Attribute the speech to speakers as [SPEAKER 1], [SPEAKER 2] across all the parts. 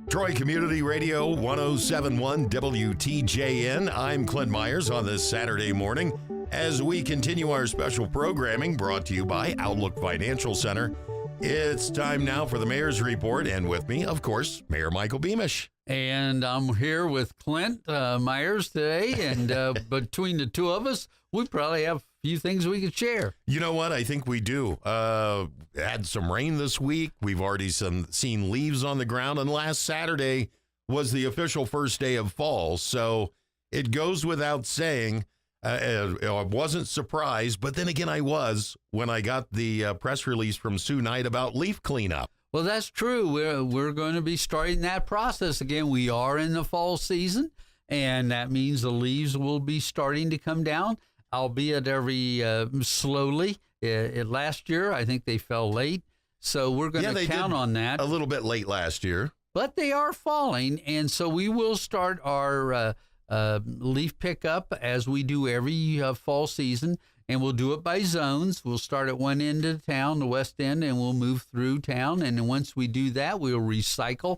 [SPEAKER 1] Troy Community Radio 1071 WTJN. I'm Clint Myers on this Saturday morning as we continue our special programming brought to you by Outlook Financial Center. It's time now for the Mayor's Report, and with me, of course, Mayor Michael Beamish.
[SPEAKER 2] And I'm here with Clint Myers today, and between the two of us, we probably have a few things we could share.
[SPEAKER 1] You know what? I think we do. Had some rain this week. We've already seen leaves on the ground, and last Saturday was the official first day of fall. So it goes without saying, I wasn't surprised, but then again I was when I got the press release from Sue Knight about leaf cleanup.
[SPEAKER 2] Well, that's true. We're going to be starting that process again. We are in the fall season, and that means the leaves will be starting to come down, albeit very slowly. Last year, I think they fell late, so we're going to count on that.
[SPEAKER 1] A little bit late last year.
[SPEAKER 2] But they are falling, and so we will start our leaf pickup as we do every fall season, and we'll do it by zones. We'll start at one end of town, the west end, and we'll move through town. And then once we do that, we'll recycle.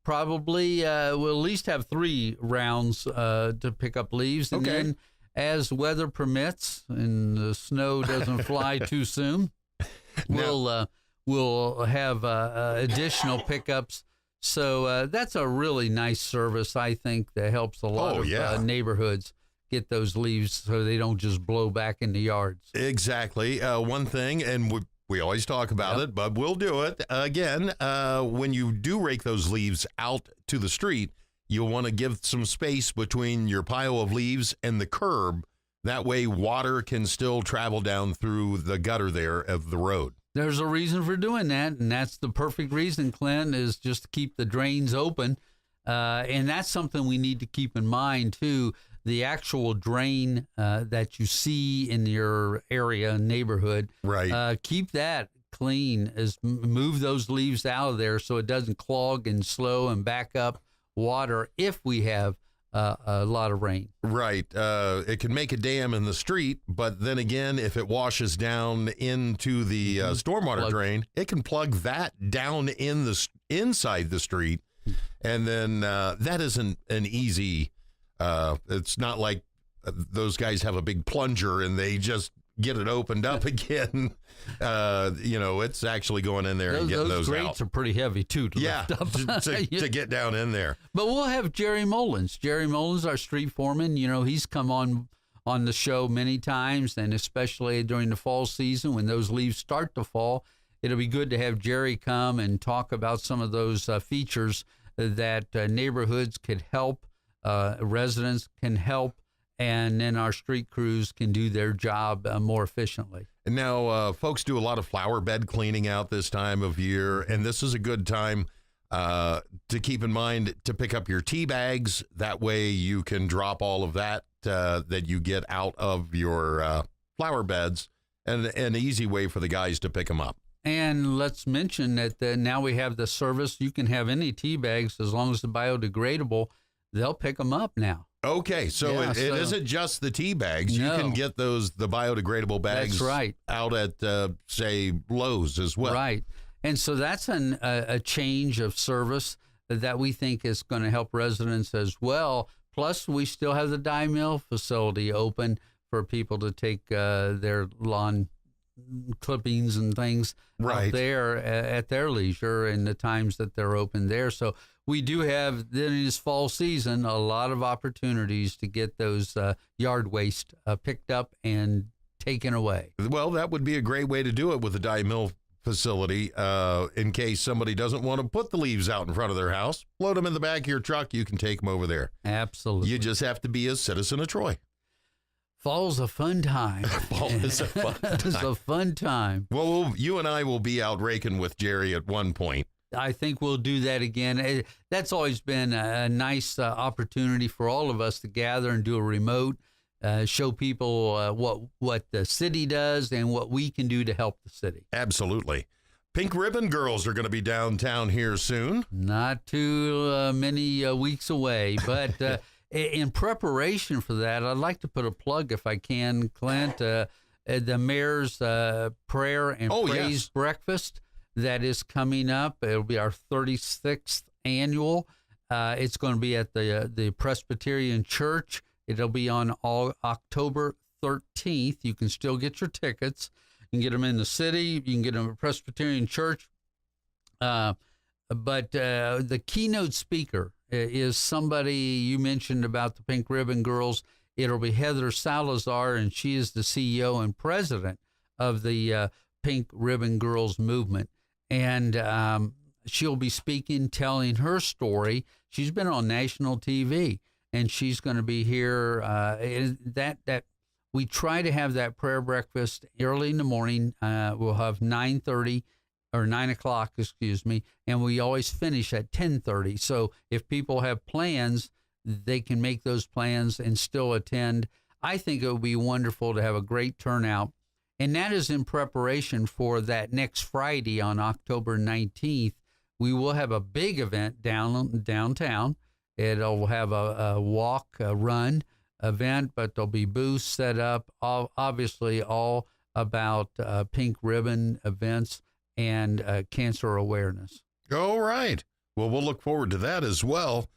[SPEAKER 2] Probably we'll at least have 3 rounds to pick up leaves. And then as weather permits and the snow doesn't fly too soon, we'll have additional pickups. So that's a really nice service, I think, that helps a lot of neighborhoods get those leaves so they don't just blow back in the yards.
[SPEAKER 1] Exactly. One thing, and we always talk about it, but we'll do it again. When you do rake those leaves out to the street, you'll want to give some space between your pile of leaves and the curb. That way water can still travel down through the gutter there of the road.
[SPEAKER 2] There's a reason for doing that, and that's the perfect reason, Clint, is just to keep the drains open. And that's something we need to keep in mind, too. The actual drain that you see in your area, neighborhood, keep that clean. Move those leaves out of there so it doesn't clog and slow and back up water if we have a lot of rain.
[SPEAKER 1] Right. It can make a dam in the street, but then again, if it washes down into the stormwater drain, it can plug that down inside the street. And then that isn't an easy, it's not like those guys have a big plunger and they just get it opened up again. It's actually going in there and getting those out. Those grates
[SPEAKER 2] are pretty heavy, too, to lift up.
[SPEAKER 1] to get down in there.
[SPEAKER 2] But we'll have Jerry Mullins. Jerry Mullins, our street foreman, he's come on the show many times, and especially during the fall season when those leaves start to fall, it'll be good to have Jerry come and talk about some of those features that neighborhoods could help, residents can help, and then our street crews can do their job more efficiently.
[SPEAKER 1] And now folks do a lot of flower bed cleaning out this time of year, and this is a good time to keep in mind to pick up your tea bags. That way you can drop all of that that you get out of your flower beds, and an easy way for the guys to pick them up.
[SPEAKER 2] And let's mention that now we have the service. You can have any tea bags as long as they're biodegradable. They'll pick them up now.
[SPEAKER 1] Okay, so it isn't just the tea bags. No. You can get the biodegradable bags out at, say, Lowe's as well.
[SPEAKER 2] Right. And so that's a change of service that we think is going to help residents as well. Plus, we still have the dye mill facility open for people to take their lawn clippings and things out there at their leisure and the times that they're open there. So we do have, in this fall season, a lot of opportunities to get those yard waste picked up and taken away.
[SPEAKER 1] Well, that would be a great way to do it with the dye mill facility. In case somebody doesn't want to put the leaves out in front of their house, load them in the back of your truck. You can take them over there.
[SPEAKER 2] Absolutely.
[SPEAKER 1] You just have to be a citizen of Troy.
[SPEAKER 2] Fall's a fun time.
[SPEAKER 1] Fall is a fun time.
[SPEAKER 2] It's a fun time.
[SPEAKER 1] Well, you and I will be out raking with Jerry at one point.
[SPEAKER 2] I think we'll do that again. That's always been a nice opportunity for all of us to gather and do a remote, show people what the city does and what we can do to help the city.
[SPEAKER 1] Absolutely. Pink Ribbon Girls are going to be downtown here soon.
[SPEAKER 2] Not too many weeks away, but in preparation for that, I'd like to put a plug, if I can, Clint, the mayor's prayer and praise breakfast that is coming up. It'll be our 36th annual. It's going to be at the Presbyterian Church. It'll be on October 13th. You can still get your tickets. You can get them in the city. You can get them at Presbyterian Church. But the keynote speaker is somebody you mentioned about the Pink Ribbon Girls. It'll be Heather Salazar, and she is the CEO and president of the Pink Ribbon Girls movement. And she'll be speaking, telling her story. She's been on national TV, and she's going to be here. That we try to have that prayer breakfast early in the morning. We'll have 9:30 or 9 o'clock, excuse me, and we always finish at 10:30. So if people have plans, they can make those plans and still attend. I think it would be wonderful to have a great turnout. And that is in preparation for that next Friday on October 19th. We will have a big event downtown. It'll have a walk, a run event, but there'll be booths set up, obviously all about pink ribbon events and cancer awareness.
[SPEAKER 1] All right. Well, we'll look forward to that as well.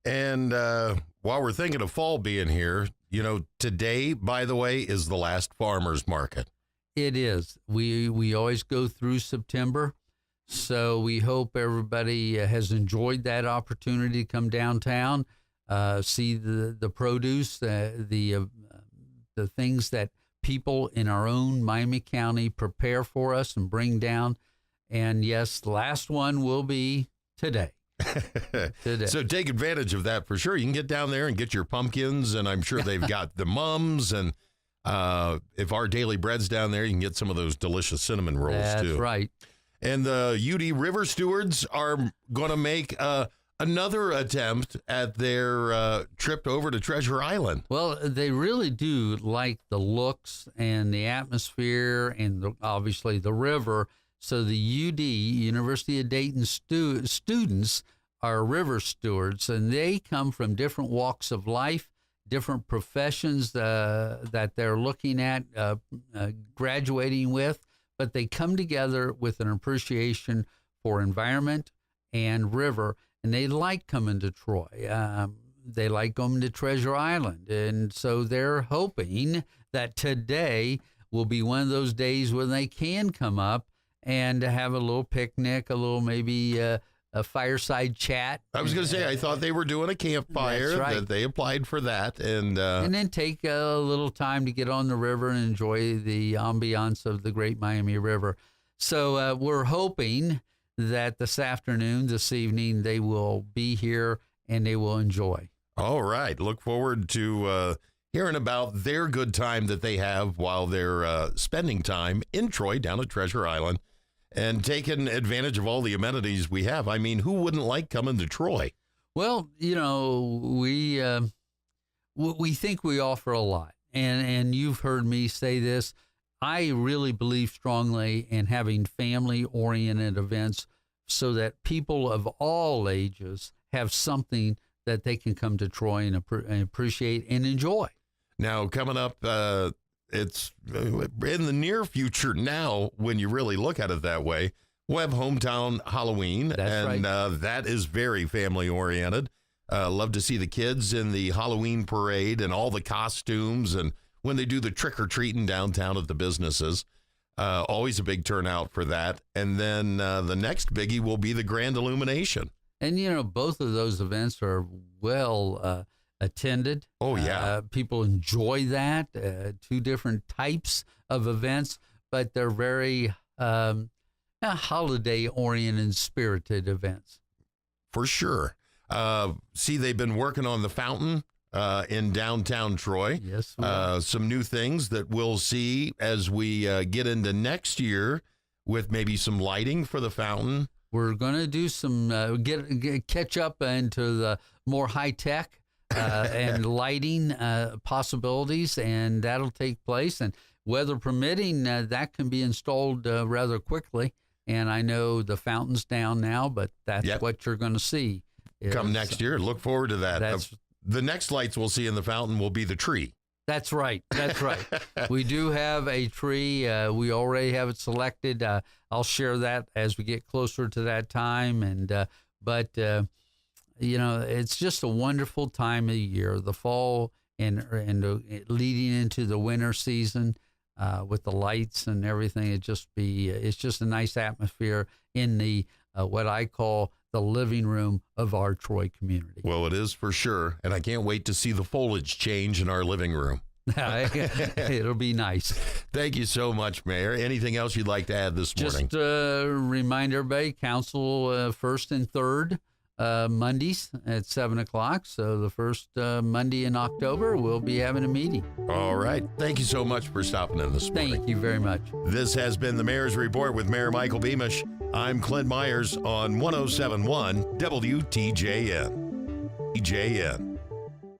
[SPEAKER 1] And while we're thinking of fall being here, today, by the way, is the last farmers market.
[SPEAKER 2] It is. We always go through September, so we hope everybody has enjoyed that opportunity to come downtown, see the produce, the things that people in our own Miami County prepare for us and bring down. And yes, the last one will be today.
[SPEAKER 1] So take advantage of that for sure. You can get down there and get your pumpkins, and I'm sure they've got the mums, and if Our Daily Bread's down there, you can get some of those delicious cinnamon rolls too.
[SPEAKER 2] That's right.
[SPEAKER 1] And the UD River Stewards are going to make another attempt at their trip over to Treasure Island.
[SPEAKER 2] Well, they really do like the looks and the atmosphere and obviously the river. So the UD, University of Dayton students are river stewards, and they come from different walks of life, different professions that they're looking at graduating with, but they come together with an appreciation for environment and river, and they like coming to Troy. They like going to Treasure Island, and so they're hoping that today will be one of those days when they can come up and have a little picnic, a little maybe a fireside chat.
[SPEAKER 1] I was going to say, I thought they were doing a campfire.
[SPEAKER 2] That's right.
[SPEAKER 1] That they applied for that. And
[SPEAKER 2] then take a little time to get on the river and enjoy the ambiance of the Great Miami River. So we're hoping that this evening, they will be here and they will enjoy.
[SPEAKER 1] All right. Look forward to hearing about their good time that they have while they're spending time in Troy down at Treasure Island and taking advantage of all the amenities we have. I mean, who wouldn't like coming to Troy?
[SPEAKER 2] Well, we think we offer a lot. And you've heard me say this. I really believe strongly in having family-oriented events so that people of all ages have something that they can come to Troy and appreciate and enjoy.
[SPEAKER 1] Now, coming up, it's in the near future now, when you really look at it that way, we'll have Hometown Halloween.
[SPEAKER 2] That's
[SPEAKER 1] and
[SPEAKER 2] right.
[SPEAKER 1] That is very family-oriented. Love to see the kids in the Halloween parade and all the costumes, and when they do the trick-or-treating downtown at the businesses. Always a big turnout for that. And then the next biggie will be the Grand Illumination.
[SPEAKER 2] And, both of those events are well attended.
[SPEAKER 1] Oh, yeah.
[SPEAKER 2] People enjoy that. Two different types of events, but they're very holiday-oriented, spirited events.
[SPEAKER 1] For sure. See, they've been working on the fountain in downtown Troy.
[SPEAKER 2] Yes.
[SPEAKER 1] Some new things that we'll see as we get into next year with maybe some lighting for the fountain.
[SPEAKER 2] We're going to do some catch up into the more high tech and lighting possibilities, and that'll take place. And weather permitting, that can be installed rather quickly. And I know the fountain's down now, but that's what you're going to see.
[SPEAKER 1] Come next year. Look forward to that. The next lights we'll see in the fountain will be the tree. That's
[SPEAKER 2] right. That's right. We do have a tree. We already have it selected. I'll share that as we get closer to that time. And but it's just a wonderful time of year, the fall and leading into the winter season with the lights and everything. It's just a nice atmosphere in the what I call the living room of our Troy community.
[SPEAKER 1] Well, it is for sure, and I can't wait to see the foliage change in our living room.
[SPEAKER 2] It'll be nice.
[SPEAKER 1] Thank you so much, Mayor. Anything else you'd like to add this morning?
[SPEAKER 2] Just remind everybody, council first and third Mondays at 7:00. So the first Monday in October, we'll be having a meeting.
[SPEAKER 1] All right. Thank you so much for stopping in this morning.
[SPEAKER 2] Thank you very much.
[SPEAKER 1] This has been the Mayor's Report with Mayor Michael Beamish. I'm Clint Myers on 107.1 WTJN.